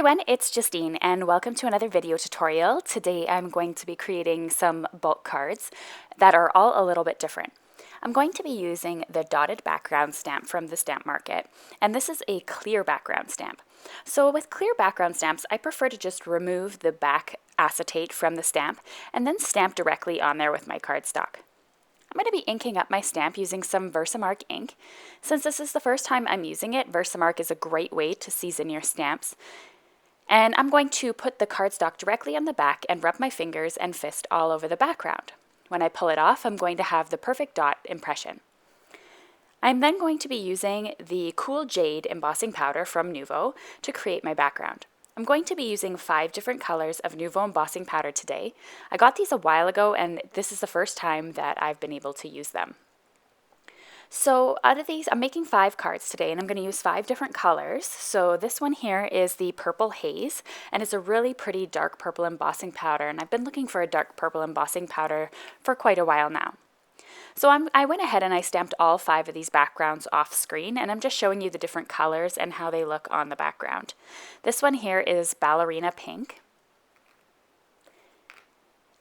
everyone, it's Justine and welcome to another video tutorial. Today I'm going to be creating some bulk cards that are all a little bit different. I'm going to be using the dotted background stamp from the stamp market, and this is a clear background stamp. So with clear background stamps, I prefer to just remove the back acetate from the stamp and then stamp directly on there with my cardstock. I'm going to be inking up my stamp using some Versamark ink. Since this is the first time I'm using it, Versamark is a great way to season your stamps. And I'm going to put the cardstock directly on the back and rub my fingers and fist all over the background. When I pull it off, I'm going to have the perfect dot impression. I'm then going to be using the cool Jade embossing powder from Nuvo to create my background. I'm going to be using 5 different colors of Nuvo embossing powder today. I got these a while ago and this is the first time that I've been able to use them. So out of these, I'm making 5 cards today and I'm going to use 5 different colors. So this one here is the purple haze and it's a really pretty dark purple embossing powder, and I've been looking for a dark purple embossing powder for quite a while now. So I went ahead and I stamped all 5 of these backgrounds off screen, and I'm just showing you the different colors and how they look on the background. This one here is Ballerina Pink.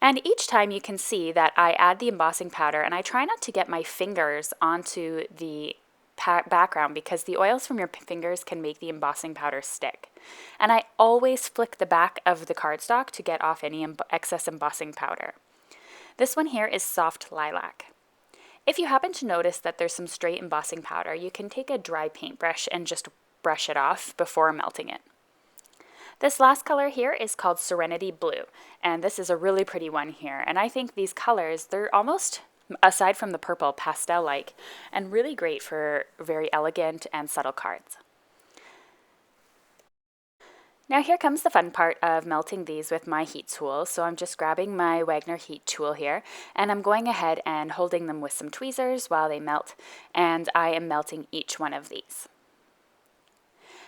And each time you can see that I add the embossing powder and I try not to get my fingers onto the background because the oils from your fingers can make the embossing powder stick. And I always flick the back of the cardstock to get off any excess embossing powder. This one here is Soft Lilac. If you happen to notice that there's some straight embossing powder, you can take a dry paintbrush and just brush it off before melting it. This last color here is called Serenity Blue, and this is a really pretty one here. And I think these colors, they're almost, aside from the purple, pastel-like, and really great for very elegant and subtle cards. Now here comes the fun part of melting these with my heat tool. So I'm just grabbing my Wagner heat tool here, and I'm going ahead and holding them with some tweezers while they melt, and I am melting each one of these.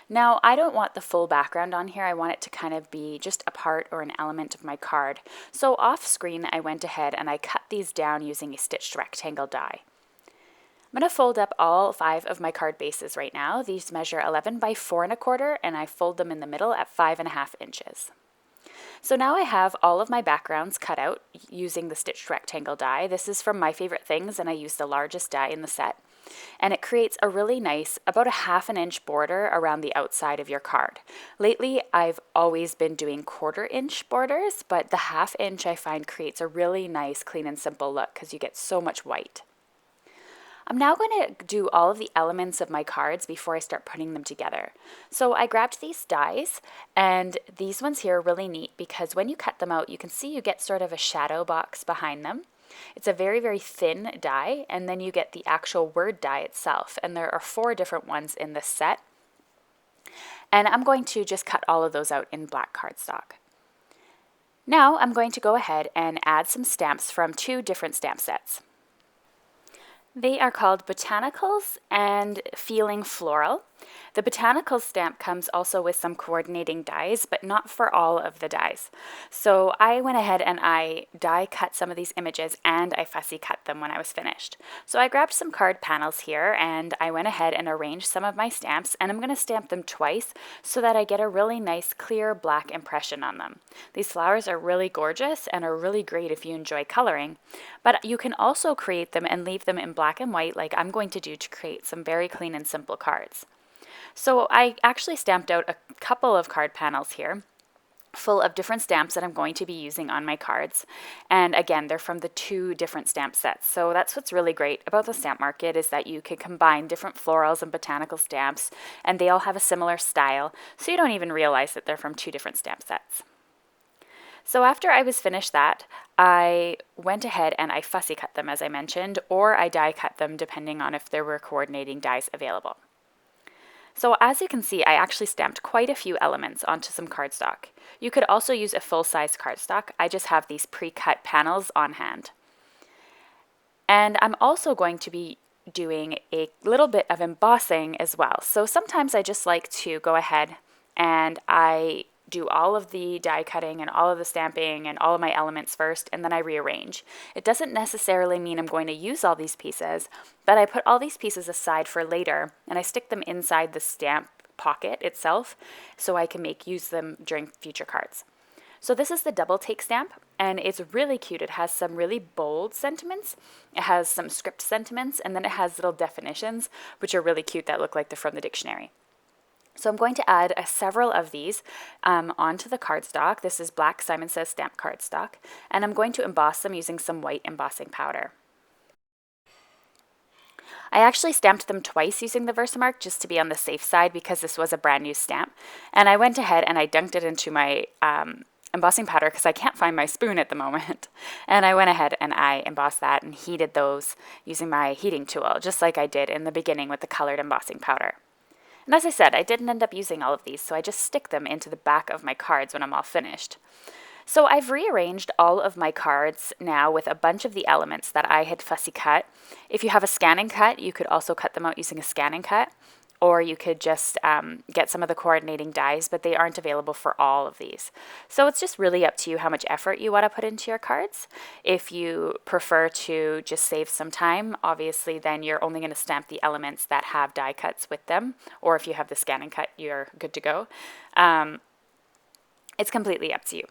Now, I don't want the full background on here. I want it to kind of be just a part or an element of my card. So off screen, I went ahead and I cut these down using a stitched rectangle die. I'm going to fold up all 5 of my card bases right now. These measure 11 by 4 1/4, and I fold them in the middle at 5 1/2 inches. So now I have all of my backgrounds cut out using the stitched rectangle die. This is from My Favorite Things, and I use the largest die in the set. And it creates a really nice, about a 1/2 inch border around the outside of your card. Lately, I've always been doing 1/4 inch borders, but the 1/2 inch I find creates a really nice, clean and simple look because you get so much white. I'm now going to do all of the elements of my cards before I start putting them together. So I grabbed these dies, and these ones here are really neat because when you cut them out, you can see you get sort of a shadow box behind them. It's a very, very thin die, and then you get the actual word die itself, and there are 4 different ones in this set. And I'm going to just cut all of those out in black cardstock. Now I'm going to go ahead and add some stamps from 2 different stamp sets. They are called Botanicals and Feeling Floral. The Botanicals stamp comes also with some coordinating dies, but not for all of the dies. So I went ahead and I die cut some of these images and I fussy cut them when I was finished. So I grabbed some card panels here and I went ahead and arranged some of my stamps, and I'm going to stamp them twice so that I get a really nice clear black impression on them. These flowers are really gorgeous and are really great if you enjoy coloring, but you can also create them and leave them in black and white like I'm going to do to create some very clean and simple cards. So I actually stamped out a couple of card panels here full of different stamps that I'm going to be using on my cards. And again, they're from the 2 different stamp sets. So that's what's really great about the stamp market, is that you can combine different florals and botanical stamps, and they all have a similar style, so you don't even realize that they're from 2 different stamp sets. So after I was finished that, I went ahead and I fussy cut them, as I mentioned, or I die cut them depending on if there were coordinating dies available. So as you can see, I actually stamped quite a few elements onto some cardstock. You could also use a full-size cardstock. I just have these pre-cut panels on hand. And I'm also going to be doing a little bit of embossing as well. So sometimes I just like to go ahead and I do all of the die cutting and all of the stamping and all of my elements first, and then I rearrange. It doesn't necessarily mean I'm going to use all these pieces, but I put all these pieces aside for later and I stick them inside the stamp pocket itself so I can use them during future cards. So this is the double take stamp, and it's really cute. It has some really bold sentiments, it has some script sentiments, and then it has little definitions, which are really cute that look like they're from the dictionary. So I'm going to add several of these onto the cardstock. This is black Simon Says stamp cardstock, and I'm going to emboss them using some white embossing powder. I actually stamped them twice using the Versamark just to be on the safe side because this was a brand new stamp, and I went ahead and I dunked it into my embossing powder because I can't find my spoon at the moment. And I went ahead and I embossed that and heated those using my heating tool, just like I did in the beginning with the colored embossing powder. And as I said, I didn't end up using all of these, so I just stick them into the back of my cards when I'm all finished. So I've rearranged all of my cards now with a bunch of the elements that I had fussy cut. If you have a scanning cut, you could also cut them out using a scanning cut, or you could just get some of the coordinating dies, but they aren't available for all of these. So it's just really up to you how much effort you want to put into your cards. If you prefer to just save some time, obviously then you're only going to stamp the elements that have die cuts with them, or if you have the scanning cut, you're good to go. It's completely up to you.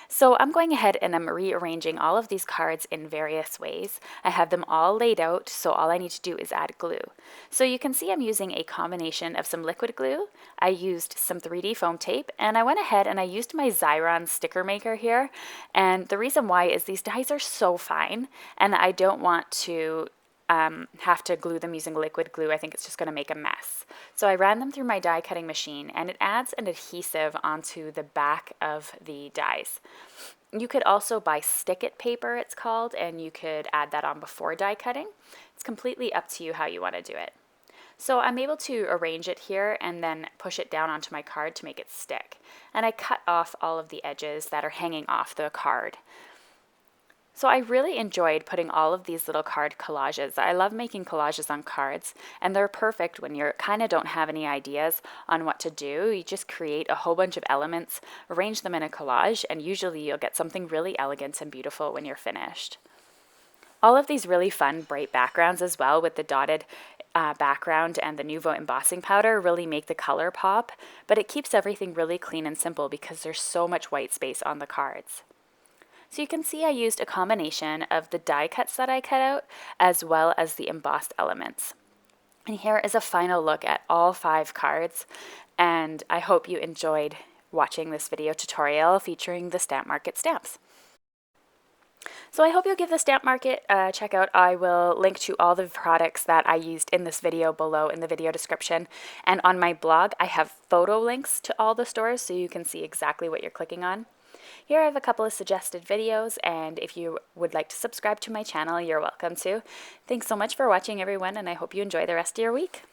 So I'm going ahead and I'm rearranging all of these cards in various ways. I have them all laid out, so all I need to do is add glue. So you can see I'm using a combination of some liquid glue, I used some 3D foam tape, and I went ahead and I used my Xyron sticker maker here. And the reason why is these dies are so fine, and I don't want to have to glue them using liquid glue. I think it's just going to make a mess. So I ran them through my die cutting machine, and it adds an adhesive onto the back of the dies. You could also buy stick-it paper, it's called, and you could add that on before die cutting. It's completely up to you how you want to do it. So I'm able to arrange it here and then push it down onto my card to make it stick. And I cut off all of the edges that are hanging off the card. So I really enjoyed putting all of these little card collages. I love making collages on cards, and they're perfect when you kind of don't have any ideas on what to do. You just create a whole bunch of elements, arrange them in a collage, and usually you'll get something really elegant and beautiful when you're finished. All of these really fun, bright backgrounds as well with the dotted background and the Nuvo embossing powder really make the color pop, but it keeps everything really clean and simple because there's so much white space on the cards. So you can see I used a combination of the die cuts that I cut out as well as the embossed elements. And here is a final look at all 5 cards, and I hope you enjoyed watching this video tutorial featuring the Stamp Market stamps. So I hope you'll give the Stamp Market a check out. I will link to all the products that I used in this video below in the video description. And on my blog, I have photo links to all the stores so you can see exactly what you're clicking on. Here I have a couple of suggested videos, and if you would like to subscribe to my channel, you're welcome to. Thanks so much for watching, everyone, and I hope you enjoy the rest of your week.